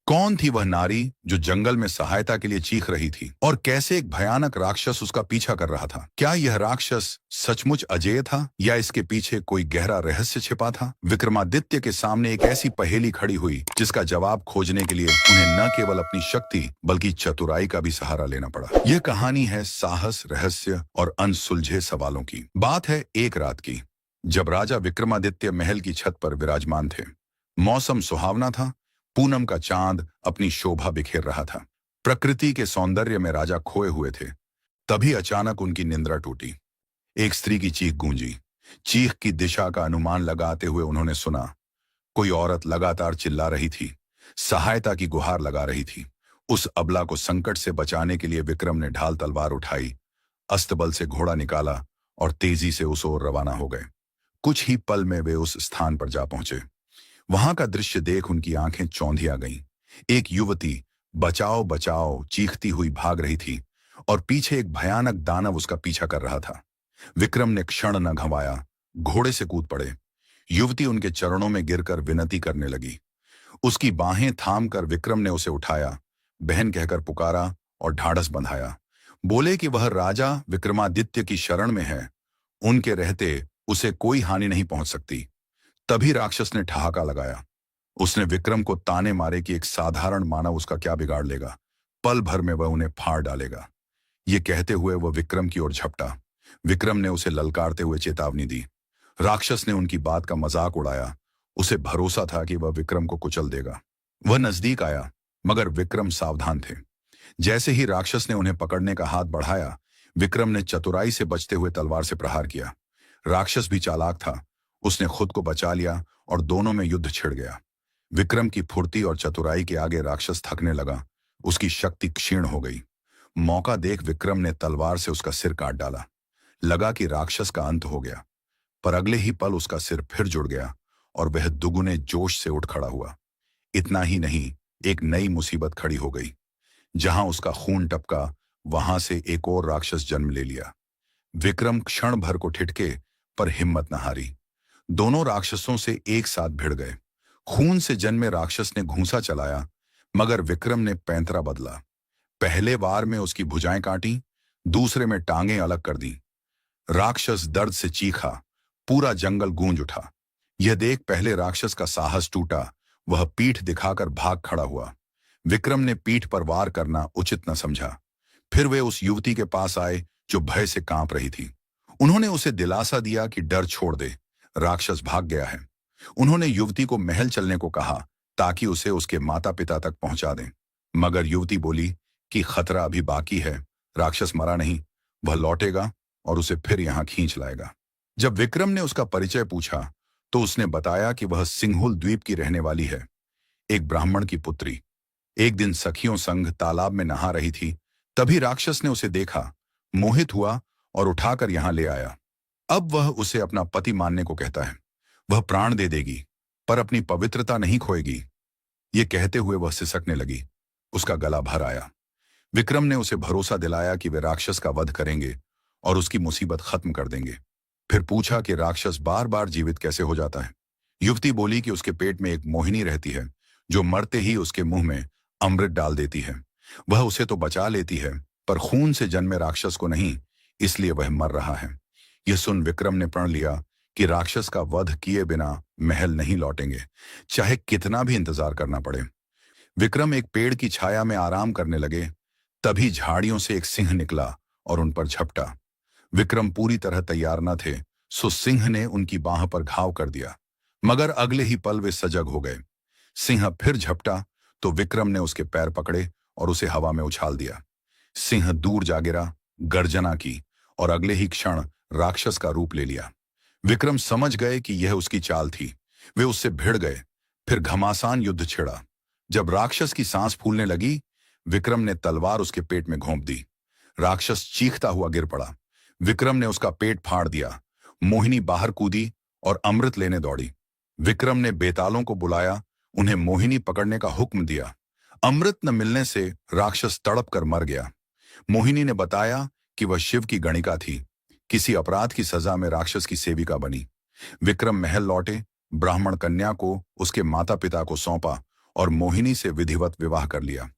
कौन थी वह नारी जो जंगल में सहायता के लिए चीख रही थी, और कैसे एक भयानक राक्षस उसका पीछा कर रहा था? क्या यह राक्षस सचमुच अजेय था या इसके पीछे कोई गहरा रहस्य छिपा था? विक्रमादित्य के सामने एक ऐसी पहेली खड़ी हुई जिसका जवाब खोजने के लिए उन्हें न केवल अपनी शक्ति बल्कि चतुराई का भी सहारा लेना पड़ा। यह कहानी है साहस, रहस्य और अनसुलझे सवालों की। बात है एक रात की, जब राजा विक्रमादित्य महल की छत पर विराजमान थे। मौसम सुहावना था। पूनम का चांद अपनी शोभा बिखेर रहा था। प्रकृति के सौंदर्य में राजा खोए हुए थे। तभी अचानक उनकी निंद्रा टूटी। एक स्त्री की चीख गूंजी। चीख की दिशा का अनुमान लगाते हुए उन्होंने सुना, कोई औरत लगातार चिल्ला रही थी, सहायता की गुहार लगा रही थी। उस अबला को संकट से बचाने के लिए विक्रम ने ढाल तलवार उठाई, अस्तबल से घोड़ा निकाला और तेजी से उस ओर रवाना हो गए। कुछ ही पल में वे उस स्थान पर जा पहुंचे। वहां का दृश्य देख उनकी आंखें चौंधिया गईं। एक युवती बचाओ बचाओ चीखती हुई भाग रही थी और पीछे एक भयानक दानव उसका पीछा कर रहा था। विक्रम ने क्षण न गंवाया, घोड़े से कूद पड़े। युवती उनके चरणों में गिरकर विनती करने लगी। उसकी बाहें थाम कर विक्रम ने उसे उठाया, बहन कहकर पुकारा और ढाढ़स बंधाया। बोले कि वह राजा विक्रमादित्य की शरण में है, उनके रहते उसे कोई हानि नहीं पहुंच सकती। तभी राक्षस ने ठहाका लगाया। उसने विक्रम को ताने मारे कि एक साधारण मानव उसका क्या बिगाड़ लेगा, पल भर में वह उन्हें फाड़ डालेगा। ये कहते हुए वह विक्रम की ओर झपटा। विक्रम ने उसे ललकारते हुए चेतावनी दी। राक्षस ने उनकी बात का मजाक उड़ाया। उसे भरोसा था कि वह विक्रम को कुचल देगा। वह नजदीक आया, मगर विक्रम सावधान थे। जैसे ही राक्षस ने उन्हें पकड़ने का हाथ बढ़ाया, विक्रम ने चतुराई से बचते हुए तलवार से प्रहार किया। राक्षस भी चालाक था। उसने खुद को बचा लिया और दोनों में युद्ध छिड़ गया। विक्रम की फुर्ती और चतुराई के आगे राक्षस थकने लगा। उसकी शक्ति क्षीण हो गई। मौका देख विक्रम ने तलवार से उसका सिर काट डाला। लगा कि राक्षस का अंत हो गया, पर अगले ही पल उसका सिर फिर जुड़ गया और वह दुगुने जोश से उठ खड़ा हुआ। इतना ही नहीं, एक नई मुसीबत खड़ी हो गई। जहां उसका खून टपका, वहां से एक और राक्षस जन्म ले लिया। विक्रम क्षण भर को ठिठके, पर हिम्मत न हारी। दोनों राक्षसों से एक साथ भिड़ गए। खून से जन्मे राक्षस ने घूंसा चलाया, मगर विक्रम ने पैंतरा बदला। पहले वार में उसकी भुजाएं काटी, दूसरे में टांगें अलग कर दी। राक्षस दर्द से चीखा। पूरा जंगल गूंज उठा। यह देख पहले राक्षस का साहस टूटा। वह पीठ दिखाकर भाग खड़ा हुआ। विक्रम ने पीठ पर वार करना उचित न समझा। फिर वे उस युवती के पास आए जो भय से कांप रही थी। उन्होंने उसे दिलासा दिया कि डर छोड़ दे, राक्षस भाग गया है। उन्होंने युवती को महल चलने को कहा ताकि उसे उसके माता पिता तक पहुंचा दें। मगर युवती बोली कि खतरा अभी बाकी है, राक्षस मरा नहीं, वह लौटेगा और उसे फिर यहां खींच लाएगा। जब विक्रम ने उसका परिचय पूछा तो उसने बताया कि वह सिंहूल द्वीप की रहने वाली है, एक ब्राह्मण की पुत्री। एक दिन सखियों संग तालाब में नहा रही थी। तभी राक्षस ने उसे देखा, मोहित हुआ और उठाकर यहां ले आया। अब वह उसे अपना पति मानने को कहता है। वह प्राण दे देगी, पर अपनी पवित्रता नहीं खोएगी। ये कहते हुए वह सिसकने लगी। उसका गला भर आया। विक्रम ने उसे भरोसा दिलाया कि वे राक्षस का वध करेंगे और उसकी मुसीबत खत्म कर देंगे। फिर पूछा कि राक्षस बार बार जीवित कैसे हो जाता है। युवती बोली कि उसके पेट में एक मोहिनी रहती है जो मरते ही उसके मुंह में अमृत डाल देती है। वह उसे तो बचा लेती है, पर खून से जन्मे राक्षस को नहीं, इसलिए वह मर रहा है। यह सुन विक्रम ने प्रण लिया कि राक्षस का वध किए बिना महल नहीं लौटेंगे, चाहे कितना भी इंतजार करना पड़े। विक्रम एक पेड़ की छाया में आराम करने लगे। तभी झाड़ियों से एक सिंह निकला और उन पर झपटा। विक्रम पूरी तरह तैयार न थे, सो सिंह ने उनकी बाह पर घाव कर दिया। मगर अगले ही पल वे सजग हो गए। सिंह फिर झपटा तो विक्रम ने उसके पैर पकड़े और उसे हवा में उछाल दिया। सिंह दूर जा गिरा, गर्जना की और अगले ही क्षण राक्षस का रूप ले लिया। विक्रम समझ गए कि यह उसकी चाल थी। वे उससे भिड़ गए। फिर घमासान युद्ध छिड़ा। जब राक्षस की सांस फूलने लगी, विक्रम ने तलवार उसके पेट में घोंप दी। राक्षस चीखता हुआ गिर पड़ा। विक्रम ने उसका पेट फाड़ दिया। मोहिनी बाहर कूदी और अमृत लेने दौड़ी। विक्रम ने बेतालों को बुलाया, उन्हें मोहिनी पकड़ने का हुक्म दिया। अमृत न मिलने से राक्षस तड़प कर मर गया। मोहिनी ने बताया कि वह शिव की गणिका थी, किसी अपराध की सजा में राक्षस की सेविका बनी। विक्रम महल लौटे, ब्राह्मण कन्या को उसके माता पिता को सौंपा और मोहिनी से विधिवत विवाह कर लिया।